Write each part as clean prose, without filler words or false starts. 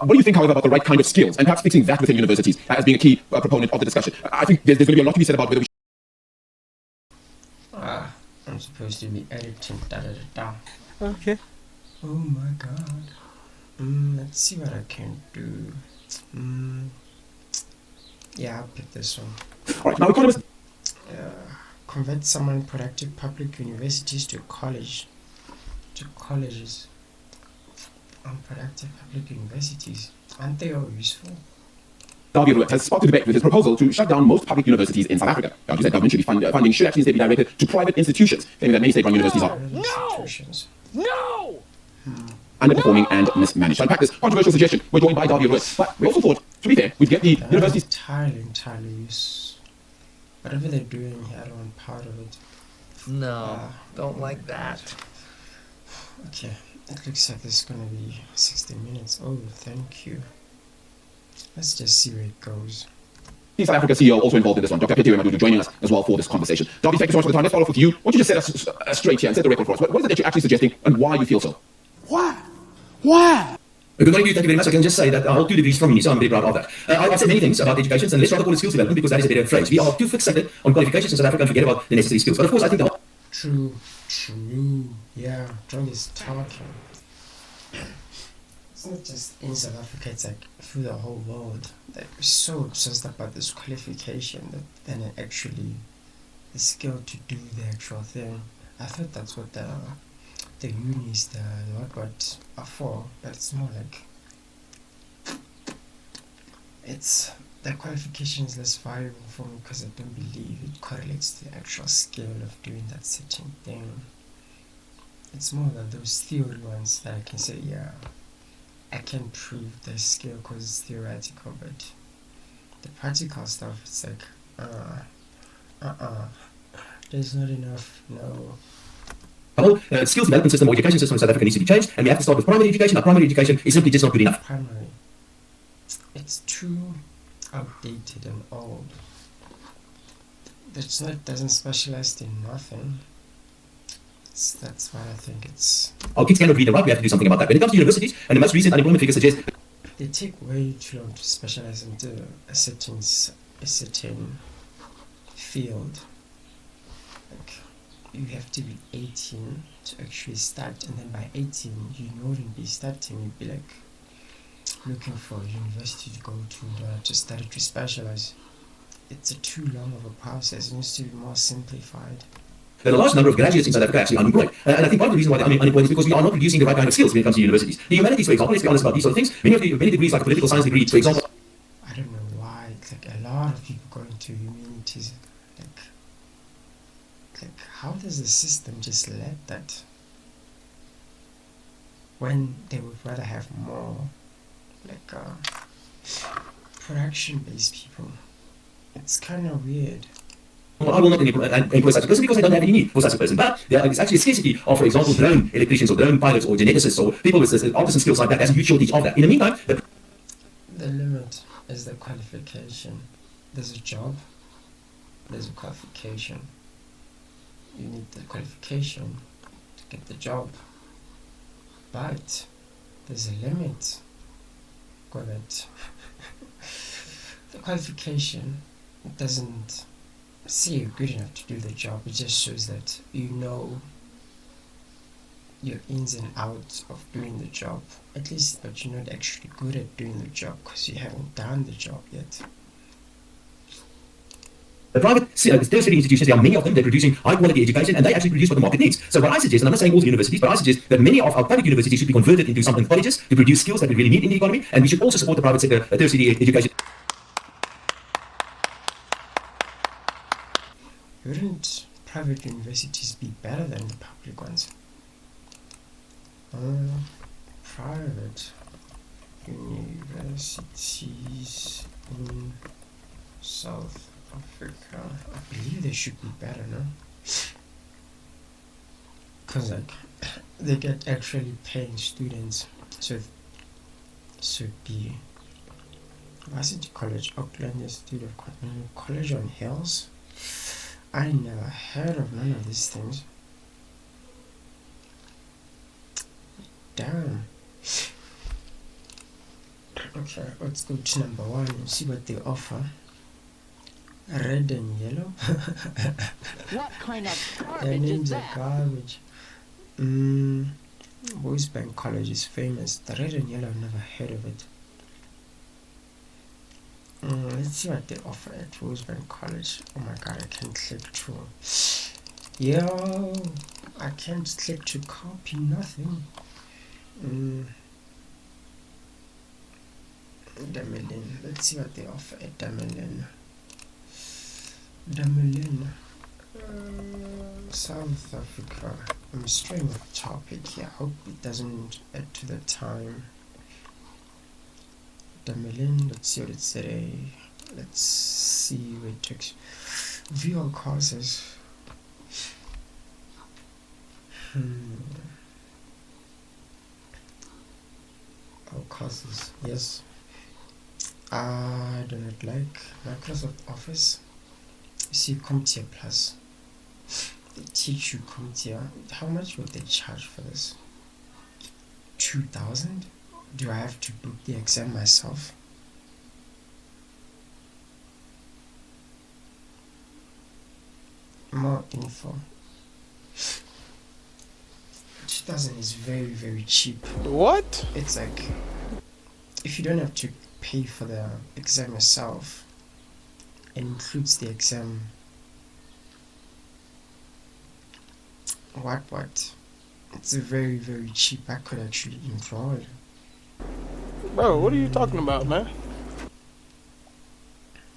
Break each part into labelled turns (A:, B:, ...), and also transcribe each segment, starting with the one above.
A: What do you think, however, about the right kind of skills, and perhaps fixing that within universities as being a key proponent of the discussion? I think there's going to be a lot to be said about whether we
B: I'm supposed to be editing.
C: Okay.
B: Oh my god. Let's see what I can do. Yeah, I'll pick this one.
A: All right, now economists...
B: Convert someone productive public universities to colleges. Unproductive public universities. Aren't they all useful?
A: Darby has sparked a debate with his proposal to shut down most public universities in South Africa. He said government should be funding should actually instead be directed to private institutions, claiming that many state-run universities are underperforming and mismanaged. So in practice, controversial suggestion. We're joined by Darby Lewis, but we also thought, to be fair, we'd get the universities
B: entirely use whatever they're doing here. I don't want part of it.
C: No, don't like that.
B: Okay, it looks like this is gonna be 60 minutes. Oh, thank you. Let's just see where it goes.
A: The South Africa CEO also involved in this one. Dr. Peter Madudu joining us as well for this conversation. Darby, thank you so much for the time. Let's follow up with you. Why don't you just set us straight here and set the record for us? What is it that you're actually suggesting and why you feel so?
D: Why?
E: Good morning to you. Thank you very much. I can just say that I hold 2 degrees from uni, so I'm very proud of that. I've said many things about education, and let's rather call it skills development because that is a better phrase. We are too fixated on qualifications in South Africa and forget about the necessary skills. But of course, I think the
B: True. Yeah, John is talking. It's not just in South Africa, it's like through the whole world. They're so obsessed about this qualification that then actually the skill to do the actual thing. I thought that's what the unis, the what are for, but it's more like it's the qualification is less valuable for me because I don't believe it correlates to the actual skill of doing that certain thing. It's more than those theory ones that I can say, yeah, I can prove the skill because it's theoretical, but the practical stuff, it's like, there's not enough, no.
E: The whole skills development system or education system in South Africa needs to be changed, and we have to start with primary education. Our primary education is simply just not good enough.
B: Primary, it's too outdated and old. It's not, doesn't specialize in nothing. That's why I think it's...
E: Our kids cannot read and write. We have to do something about that. When it comes to universities, and the most recent unemployment figures suggest
B: they take way too long to specialize into a certain field. Like, you have to be 18 to actually start, and then by 18 you wouldn't be starting, you'd be like looking for a university to go to in order to study to specialize. It's a too long of a process. It needs to be more simplified.
E: that a large number of graduates in South Africa are actually unemployed. And I think part of the reason why they're unemployed is because we are not producing the right kind of skills when it comes to universities. The humanities, for example, let's be honest about these sort of things. Many degrees, like a political science degree, for example.
B: I don't know why. It's like a lot of people going to humanities. Like how does the system just let that? When they would rather have more, like production-based people. It's kind of weird.
E: Well, I will not employ such a person because I don't have any need for such a person. But there is actually a scarcity of, for example, drone electricians or drone pilots or geneticists or people with artisan skills like that. There's a huge shortage of that. In the meantime,
B: the limit is the qualification. There's a job, there's a qualification. You need the qualification to get the job. But there's a limit. Got it. The qualification doesn't say you're good enough to do the job. It just shows that you know your ins and outs of doing the job. At least, but you're not actually good at doing the job because you haven't done the job yet.
E: the private tertiary institutions, there are many of them, they're producing high quality education and they actually produce what the market needs. So what I suggest, and I'm not saying all the universities, but I suggest that many of our public universities should be converted into something colleges to produce skills that we really need in the economy, and we should also support the private sector tertiary education.
B: Wouldn't private universities be better than the public ones? Private universities in South Africa, I believe they should be better, no? Because like they get actually paying students, so it'd be Varsity College, Auckland Institute of College on Hills. I never heard of none of these things. Damn. Okay, let's go to number 1 and see what they offer. Red and yellow.
D: What kind of
B: Their
D: garbage is
B: names are
D: that?
B: garbage. Boys Bank College is famous. The red and yellow, I've never heard of it. Let's see what they offer at Rosebank College. Oh my god, I can't click to. Yo, I can't click to copy nothing. Damelin. Let's see what they offer at Damelin. South Africa. I'm straying off topic here. I hope it doesn't add to the time. Damelin, let's see what it said. Let's see where it takes. View all courses. All courses, yes. I do not like Microsoft Office. You see CompTIA Plus. They teach you CompTIA. How much would they charge for this? 2,000? Do I have to book the exam myself? More info. 2,000 is very, very cheap.
F: What?
B: It's like, if you don't have to pay for the exam yourself, it includes the exam. What? It's very, very cheap. I could actually enroll.
F: Bro, what are you talking about, man?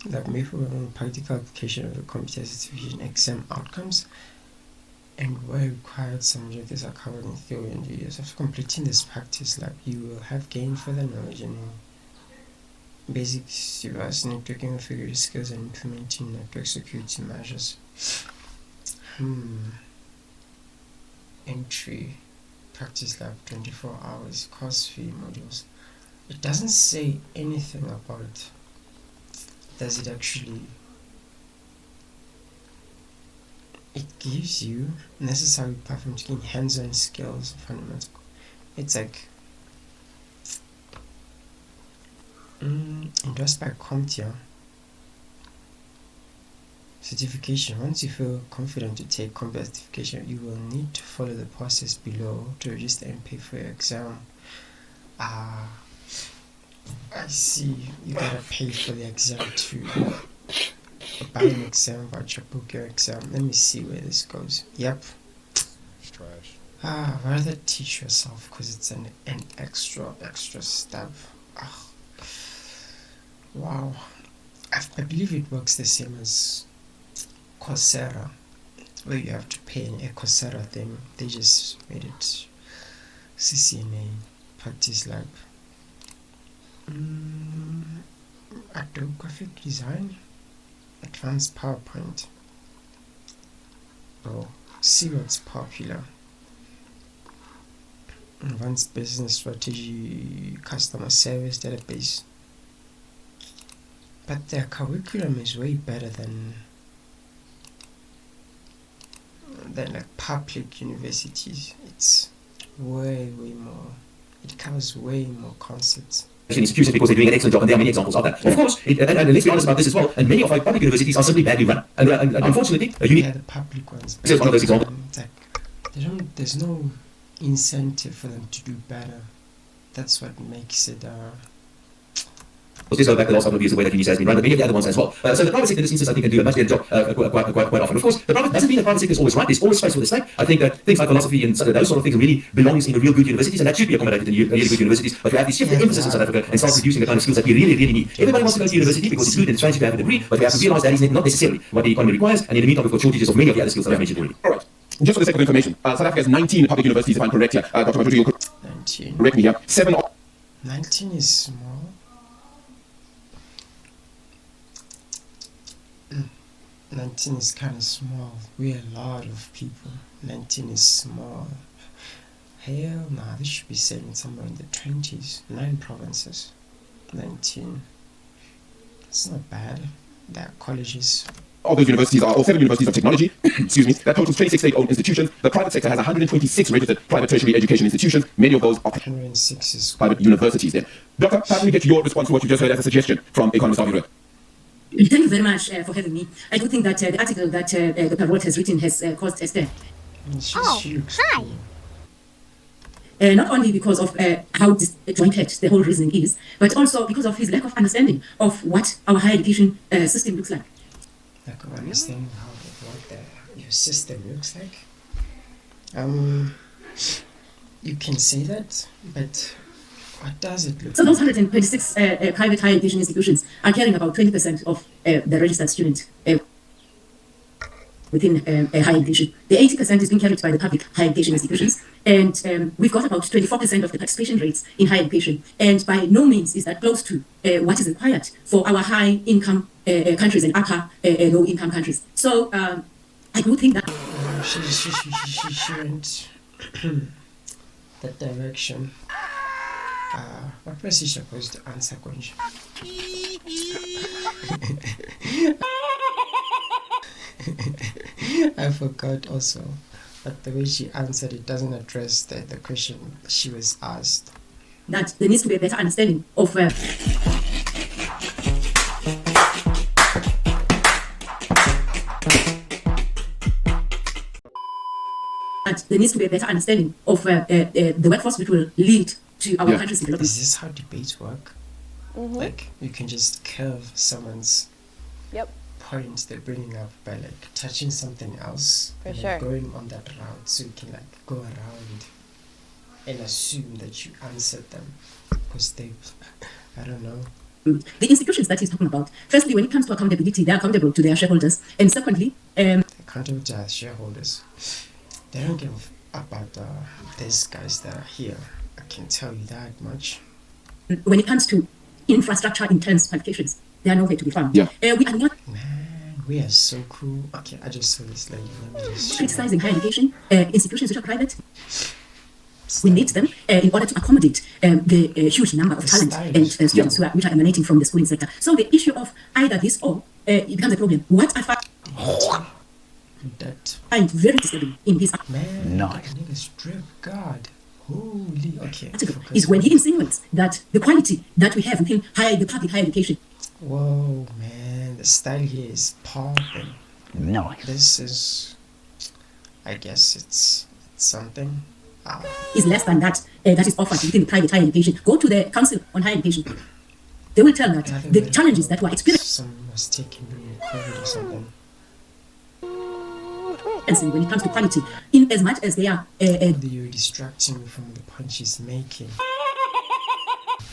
B: Like maybe on practical application of the computer certification exam outcomes and where required some objectives are covered in theory and videos. After completing this practice lab, you will have gained further knowledge in basic device networking configuration skills and implementing network security measures. Entry practice lab 24 hours course fee modules. It doesn't say anything about it. Does it actually? It gives you necessary platform to gain hands-on skills, fundamental. It's like endorsed by CompTIA. Certification. Once you feel confident to take CompTIA certification, you will need to follow the process below to register and pay for your exam. I see. You gotta pay for the exam too. Buy an exam voucher, book your exam. Let me see where this goes. Yep.
F: It's trash.
B: Rather teach yourself because it's an extra step. Wow. I believe it works the same as Coursera, where you have to pay a Coursera thing. They just made it CCNA practice lab. Adobe graphic design, advanced PowerPoint. See what's popular. Advanced business strategy, customer service database. But their curriculum is way better than like public universities. It's way more. It covers way more concepts.
E: Institutions because they're doing an excellent job, and there are many examples of that. Of course, and let's be honest about this as well, and many of our public universities are simply badly run. And unfortunately,
B: the public ones.
E: This is one of those examples.
B: There's no incentive for them to do better. That's what makes it.
E: This goes back to the last couple of years, the way that UNISA has been run, but many of the other ones as well. So the private sector in this instance, I think, can do a much better job quite often. Of course, the private doesn't mean the private sector is always right. There's always space for the state. I think that things like philosophy and those sort of things really belongs in the real good universities, and that should be accommodated in really good universities. But we have to shift the emphasis in South Africa and start producing the kind of skills that we really need. Everybody wants to go to university because it's good and it's fancy to have a degree, but we have to realize that is not necessarily what the economy requires, and in the meantime, we've got shortages of many of the other skills that I've mentioned already.
A: All right. Just for the sake of information, South Africa has 19 public universities, if I'm correct here. Dr. Madruji, you'll
B: 19.
A: correct me here. 7.
B: 19 is small. 19 is kind of small. We're a lot of people. 19 is small. Hell nah, this should be saying somewhere in the 20s. 9 provinces. 19. It's not bad. There are colleges
A: of those universities are, or 7 universities of technology, excuse me, that totals 26 state-owned institutions. The private sector has 126 registered private tertiary education institutions. Many of those are
B: 106 is
A: private universities then. Doctor, how do we get your response to what you just heard as a suggestion from economist Arvin Roy?
G: Thank you very much for having me. I do think that the article that the Parrot has written has caused a stir.
B: she looks
D: hi.
B: cool.
G: Not only because of how disjointed the whole reasoning is, but also because of his lack of understanding of what our higher education system looks like.
B: Lack of understanding how what your system looks like. You can say that, but what does it look
G: So
B: like?
G: those 126 private higher education institutions are carrying about 20% of the registered student within higher education. The 80% is being carried by the public higher education institutions, and we've got about 24% of the participation rates in higher education. And by no means is that close to what is required for our high-income countries and upper low-income countries. So I do think that
B: She went that direction. What was she supposed to answer, Gonja? I forgot also, but the way she answered it doesn't address the question she was asked.
G: that there needs to be a better understanding of that there needs to be a better understanding of the workforce which will lead to our country's development.
B: Is this how debates work? Like, you can just curve someone's
H: Yep.
B: point they're bringing up by like touching something else
H: For
B: and
H: sure.
B: then going on that route, so you can like go around and assume that you answered them because they, I don't know.
G: The institutions that he's talking about, firstly, when it comes to accountability, they're accountable to their shareholders, and secondly,
B: Accountable to our shareholders. They don't give about these guys that are here. I can tell you that much.
G: when it comes to infrastructure intense qualifications, they are nowhere to be found.
A: Yeah.
G: We are not
B: Man, we are so cool. Okay, I just saw this lady. Let me just
G: criticizing higher education institutions which are private. We need them in order to accommodate the huge number of talent and students which are emanating from the schooling sector. So the issue of either this or it becomes a problem. What I
B: that
G: find very disturbing in this
B: man. Nice. Nigga strip God. Holy. Okay.
G: article
B: focus.
G: is when he insinuates that the quality that we have within the public higher education
B: Whoa, man, the style here is popping.
C: Nice.
B: This is, I guess it's something.
G: is less than that that is offered within the private higher education. Go to the Council on Higher Education. They will tell that the challenges that were experienced
B: Someone was taken during COVID or something.
G: when it comes to quality, in as much as they are
B: You're distracting me from the point she's making.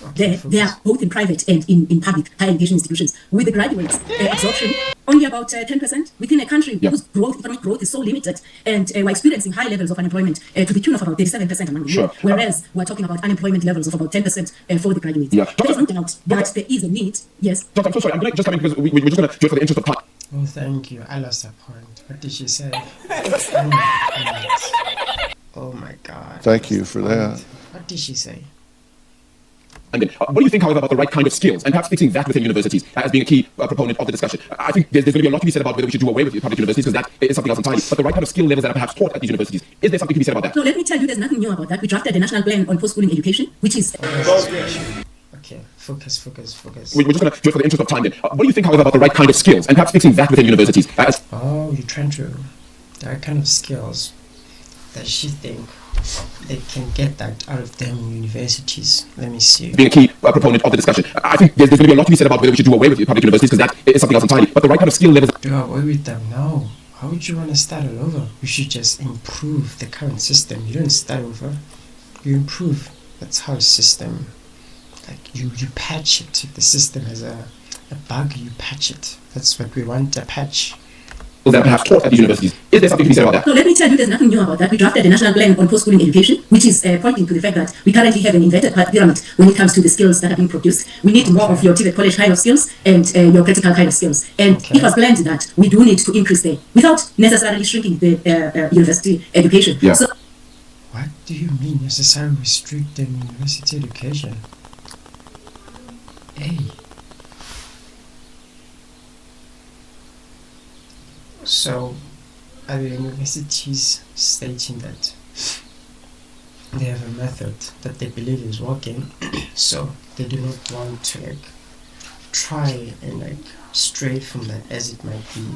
B: Okay,
G: they are both in private and in public higher education institutions. With the graduates absorption only about 10% within a country whose economic growth is so limited, and we're experiencing high levels of unemployment to the tune of about 37% among the youth, whereas we're talking about unemployment levels of about 10% for the graduates.
A: Yeah.
G: There is no doubt that there is a need. Yes.
A: Doctor, I'm so sorry. I'm going to just come in because we're just going to do it for the interest of time.
B: Oh, thank you. I lost that point. What did she say? Oh my God. Oh my God.
I: Thank you for that.
B: What did she say?
A: And then, what do you think, however, about the right kind of skills, and perhaps fixing that within universities as being a key proponent of the discussion? I think there's going to be a lot to be said about whether we should do away with public universities, because that is something else entirely. But the right kind of skill levels that are perhaps taught at these universities, is there something to be said about that?
G: So let me tell you, there's nothing new about that. We drafted the National Plan on Post-Schooling Education, which is
B: Okay, focus.
A: We're just going to do it for the interest of time then. What do you think, however, about the right kind of skills, and perhaps fixing that within universities as...
B: Oh, you're trying to... There are kind of skills that she think they can get that out of them in universities. Let me see.
A: being a key proponent of the discussion. I think there's going to be a lot to be said about whether we should do away with public universities, because that is something else entirely. But the right kind of skill levels...
B: Do away with them? No. How would you want to start all over? You should just improve the current system. You don't start over. You improve. That's how a system... Like, you patch it. If the system has a bug, you patch it. That's what we want, a patch.
A: that are perhaps taught at these universities. Is there something to be said about that?
G: So let me tell you, there's nothing new about that. We drafted the National Plan on Post-Schooling Education, which is pointing to the fact that we currently have an inverted pyramid when it comes to the skills that are being produced. We need more of your TVET college kind of skills and your practical kind of skills. And it was planned that we do need to increase them without necessarily shrinking the university education.
A: Yeah.
B: What do you mean necessarily restricting university education? Hey. So, are the universities stating that they have a method that they believe is working, so they do not want to like try and like stray from that, as it might be.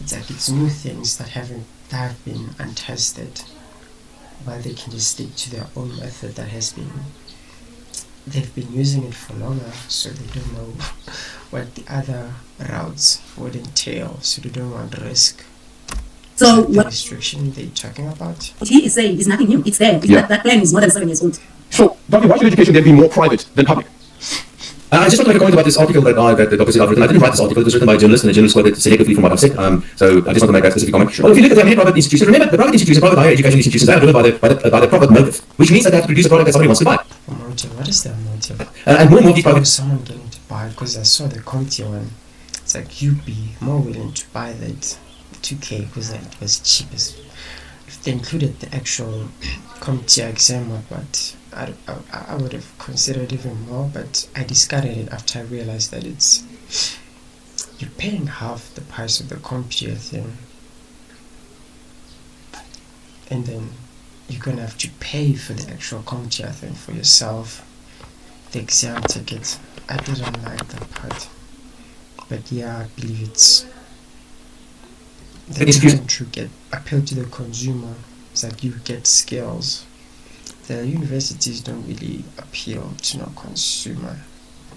B: It's like it's new things that have been untested, while they can just stick to their own method that they've been using it for longer, so they don't know what the other routes would entail, so they don't want risk.
G: So
B: The
G: what
B: restriction they're talking about.
G: he is saying is nothing new. It's there. That plan is more than 7 years old.
A: So, Dr. Why should education then be more private than public?
E: I just want to make a comment about this article that obviously I've written. I didn't write this article. It was written by a journalist, and the journalist quoted selectively from what I've said. So I just want to make a specific comment. Well, if you look at many private institutions, remember the private institutions, private higher education institutions, they are driven by the profit motive, which means that they have to produce a product that somebody wants to buy.
B: Motive. What is their motive?
E: And more and more of these private.
B: Someone getting to buy, because I saw the committee one. It's like you'd be more willing to buy that 2K because it was cheapest. If they included the actual committee exam, but I would have considered even more, but I discarded it after I realized that you're paying half the price of the computer thing, and then you're gonna have to pay for the actual computer thing for yourself, the exam ticket. I didn't like that part, but yeah, I believe they're trying to appeal to the consumer. It's like you get skills. The universities don't really appeal to no consumer.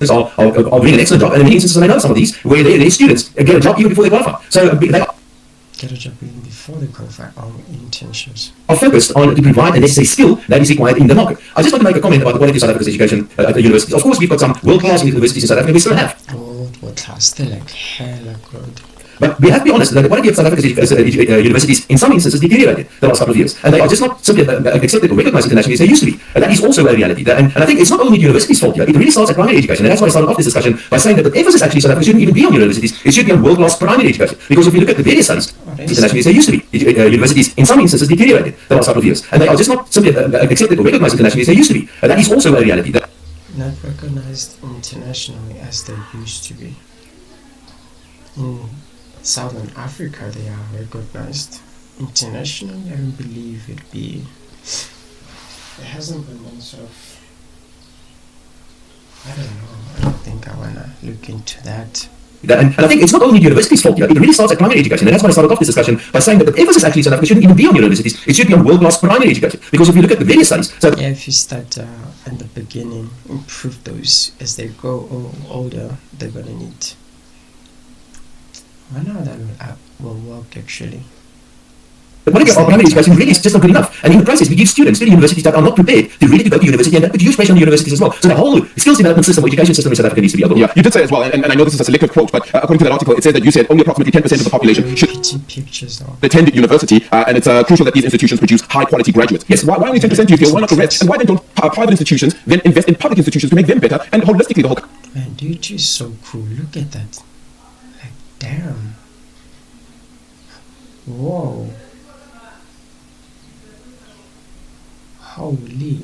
E: Are doing an excellent job, and in many instances, I know some of these where their students get a job even before they qualify. So they
B: Get a job even before they qualify on internships.
E: are focused on to provide the necessary skill that is required in the market. I just want to make a comment about the quality of South Africa's education at the universities. Of course, we've got some world-class universities in South Africa. We still have.
B: World class, they're like hella good.
E: But we have to be honest that the quality of South Africa's universities, in some instances, deteriorated the last couple of years. And they are just not simply accepted or recognized internationally as they used to be. And that is also a reality. And I think it's not only the university's fault here. It really starts at primary education. And that's why I started off this discussion by saying that the emphasis actually South Africa shouldn't even be on universities. It should be on world-class primary education. Because if you look at the various studies, internationally as they used to be, universities, in some instances, deteriorated the last couple of years. And they are just not simply accepted or recognized internationally as they used to be. And that is also a reality.
B: Not recognized internationally as they used to be. In Southern Africa, they are recognized internationally. I don't believe there hasn't been any sort of, I don't know, I don't think I want to look into that.
E: And I think it's not only the university's fault here, it really starts at primary education. And that's why I started off this discussion by saying that the emphasis actually in South Africa shouldn't even be on universities, it should be on world-class primary education. Because if you look at the various studies...
B: if you start in the beginning, improve those as they grow older, they're going to need... I know that will work actually.
E: The quality of our primary education really is just not good enough. And in the process, we give students to the universities that are not prepared to really go to university, and that put huge pressure on the universities as well. So the whole skills development system or education system in South Africa needs to be updated.
A: Yeah, you did say as well, and I know this is a selective quote, but according to that article, it says that you said only approximately 10% of the population should attend university, and it's crucial that these institutions produce high-quality graduates. Yes, why only 10% do you feel? Why not the rest? And why then don't private institutions then invest in public institutions to make them better and holistically the whole...
B: Man, dude, is so cool. Look at that. Like, damn. Whoa. Holy.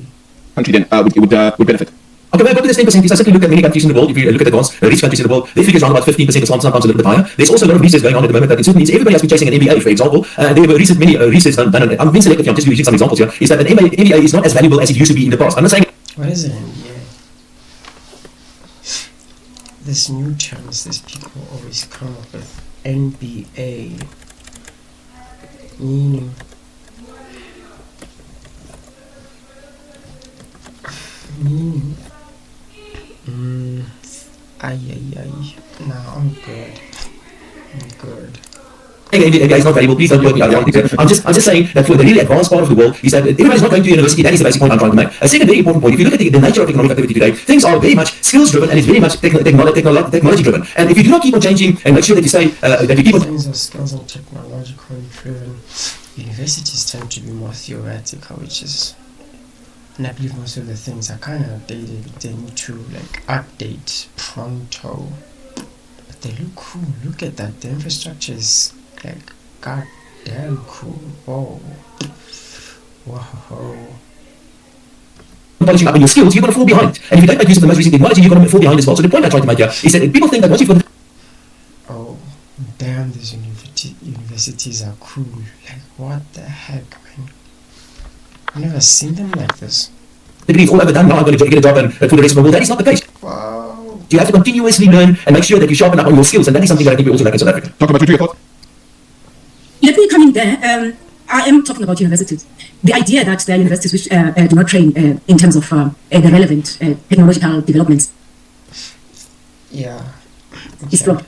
A: Country then would benefit.
E: Okay, well, go to this 10% is I simply look at many countries in the world. If you look at advanced, rich countries in the world, they figure around about 15% or sometimes a little bit higher. There's also a lot of research going on at the moment that in certain needs, everybody has been chasing an MBA, for example. There were many research done, and I'm being selective here, I'm just using some examples here, is that an MBA is not as valuable as it used to be in the past. I'm not saying...
B: What is an MBA? This new terms these people always come up with. NBA. Meaning... Nah, I'm good.
E: MBA is not valuable. Please don't quote me. I'm just saying that for the really advanced part of the world is that everybody's not going to university. That is the basic point I'm trying to make. A second very important point, if you look at the nature of economic activity today, things are very much skills driven and it's very much technology driven. And if you do not keep on changing and make sure that you say that you keep on...
B: Things are skills and technologically driven. Universities tend to be more theoretical, which is... And I believe most of the things are kind of outdated. They need to like update pronto. But they look cool. Look at that. The infrastructure is like goddamn cool. Whoa.
E: polishing up on your skills, you're going to fall behind. And if you don't make use of the most recent technology, you're going to fall behind as well. So the point I'm trying to make here is that people think that once you've got...
B: Oh, damn, this university. universities are cool. Like, what the heck, man? I've never seen them like this.
E: Degrees all over done. Now I'm going to get a job and for the rest of the world. That is not the case.
B: Wow.
E: You have to continuously learn and make sure that you sharpen up on your skills, and that is something that I think we also lack in South Africa.
A: Dr. Matutu, your thoughts?
G: Let me come in there. I am talking about universities. The idea that there are universities which do not train in terms of the relevant technological developments
B: Yeah.
G: is flawed.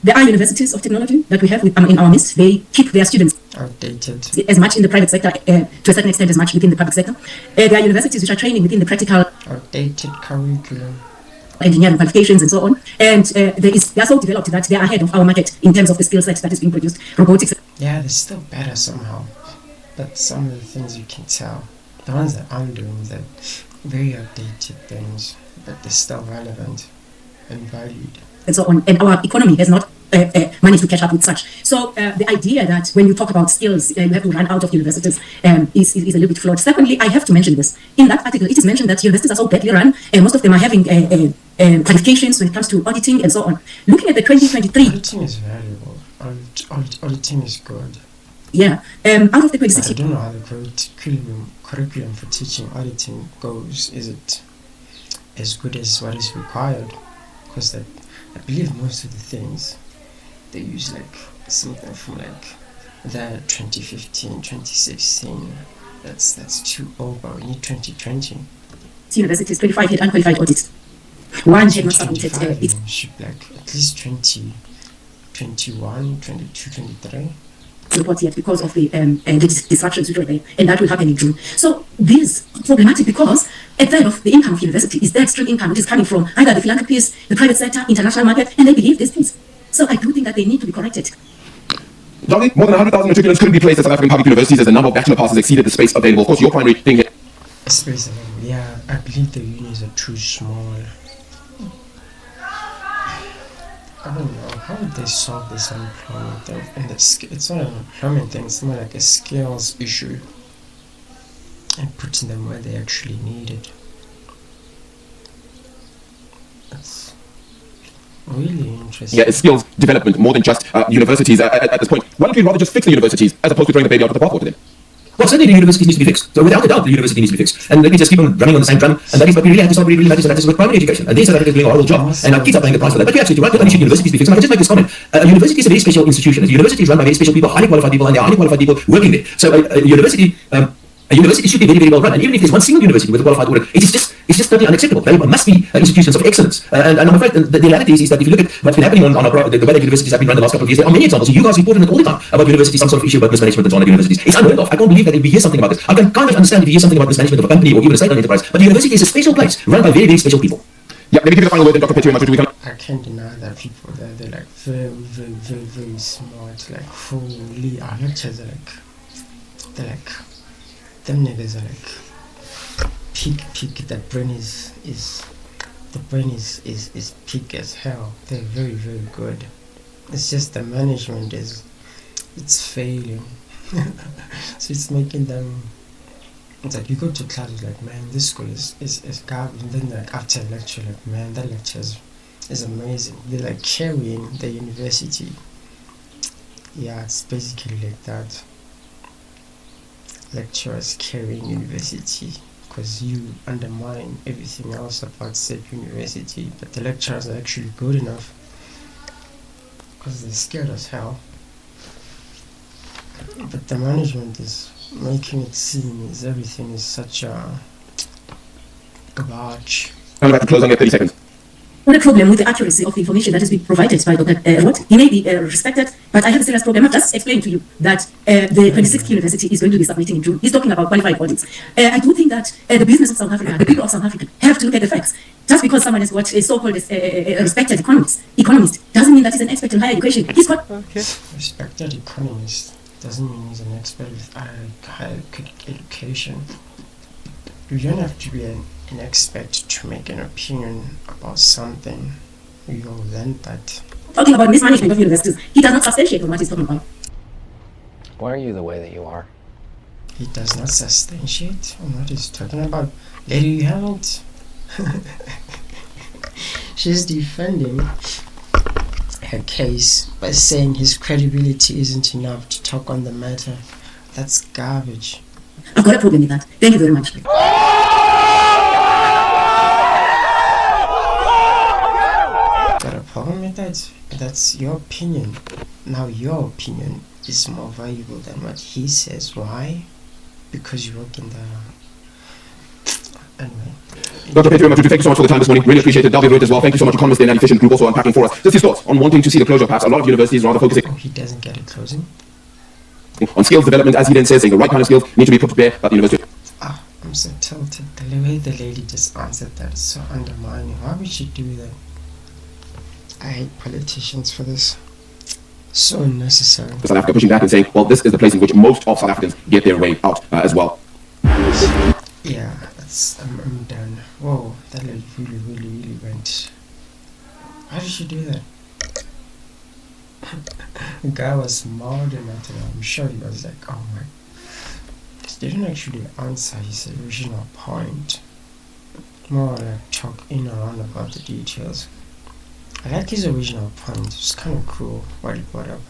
G: There are universities of technology that we have in our midst. They keep their students
B: Outdated.
G: as much in the private sector, to a certain extent, as much within the public sector. There are universities which are training within the practical
B: Outdated curriculum.
G: engineering qualifications and so on. And they are so developed that they are ahead of our market in terms of the skill set that is being produced. Robotics.
B: Yeah, they're still better somehow. But some of the things you can tell, the ones that I'm doing, they're very outdated things, but they're still relevant and valued.
G: And so on, and our economy has not managed to catch up with such. So the idea that when you talk about skills, you have to run out of universities is a little bit flawed. Secondly, I have to mention this. In that article, it is mentioned that universities are so badly run, and most of them are having qualifications when it comes to auditing and so on. Looking at the 2023...
B: Auditing is valuable. Auditing is good.
G: Yeah, out of the 26...
B: I don't know how the curriculum for teaching auditing goes. Is it as good as what is required? Because I believe most of the things they use like something from like the 2015, 2016. That's too over. We need 2020.
G: Universities, 25 had unqualified audits. One had not submitted its
B: should like at least 20, 21, 22, 23.
G: report yet because of the disruptions which were there, and that will happen in June. So this is problematic because a third of the income of university is the extreme income which is coming from either the philanthropies, the private sector, international market, and they believe these things. So I do think that they need to be corrected.
A: Johnny, more than 100,000 matriculants couldn't be placed at South African public universities as the number of bachelor passes exceeded the space available. Of course, your primary thing here.
B: Space available. Yeah, I believe the unis are too small. I don't know, how would they solve this unemployment thing? And it's not an employment thing, it's more like a skills issue. And putting them where they actually need it. That's really interesting.
A: Yeah, it's skills development more than just universities at this point. Why don't we rather just fix the universities as opposed to throwing the baby out with the bathwater then?
E: Well, certainly the university needs to be fixed. So without a doubt, the university needs to be fixed. And let me just keep on running on the same drum. And that is what we really have to start really matters, and that is with primary education. And there South Africa is doing a horrible job. And our kids are paying the price for that. But you're absolutely right, not only should universities be fixed. And I can just make this comment. A university is a very special institution. A university is run by very special people, highly qualified people, and there are highly qualified people working there. So a university should be very, very well run. And even if there's one single university with a qualified audit, it's just totally unacceptable. There must be institutions of excellence. And I'm afraid the reality is that if you look at what's been happening on the way that universities have been run the last couple of years, there are many examples. You guys report on it all the time about universities, some sort of issue about mismanagement and so on at universities. It's unheard of. I can't believe that if we hear something about this. I can kind of understand if you hear something about mismanagement of a company or even a state-owned enterprise. But the university is a special place run by very, very special people.
A: Yeah, let me give you the final word then, Dr. Petty.
B: I can't deny that people there, they're like very, very, very, very smart. Like, holy, our lectures are like, they're like, them niggas are like peak. That brain is peak as hell. They're very, very good. It's just the management it's failing. So it's making them, it's like you go to class, it's like, man, this school is garbage. And then like after a lecture, like, man, that lecture is amazing. They're like carrying the university. Yeah, it's basically like that. Lecturers carrying university because you undermine everything else about said university, but the lecturers are actually good enough because they're scared as hell. But the management is making it seem as everything is such a garbage.
A: I'm about to close on your 30 seconds.
G: Not a problem with the accuracy of the information that is being provided by Dr. Roth. He may be respected, but I have a serious problem. I've just explained to you that the 26th university is going to be submitting in June. He's talking about qualified audits. I do think that the business of South Africa, the people of South Africa, have to look at the facts. Just because someone has got a so-called respected economist doesn't mean that he's an expert in higher education. He's got
B: Respected economist doesn't mean he's an expert with higher education. You don't have to be an expert to make an opinion about something. You learn that.
G: talking about mismanagement of universities. He does not substantiate on what he's talking about.
C: Why are you the way that you are?
B: He does not substantiate on what he's talking about. Lady, you haven't. She's defending her case by saying his credibility isn't enough to talk on the matter. That's garbage.
G: I've got a problem with that. Thank you very much.
B: Got a problem with that? That's your opinion. Now your opinion is more valuable than what he says. Why? Because you work in the... Anyway.
A: Dr. Pedro, thank you so much for the time this morning. Really appreciate it. David wrote as well. Thank you so much, economist and efficient group, also unpacking for us. Just his thoughts on wanting to see the closure. Perhaps a lot of universities rather focusing
B: Oh, he doesn't get it closing.
A: on skills development, as he then says, saying the right kind of skills need to be put to bear at the university.
B: Ah, I'm so tilted. The way the lady just answered that is so undermining. Why would she do that? I hate politicians for this. So unnecessary.
A: South Africa pushing back and saying, well, this is the place in which most of South Africans get their way out as well.
B: Yeah, I'm done. Whoa, that lady really went. How did she do that? The guy was smiling at her. I'm sure he was like, oh my. He didn't actually answer his original point. More like talk in around about the details. I like his original point. It's kind of cool what he brought up.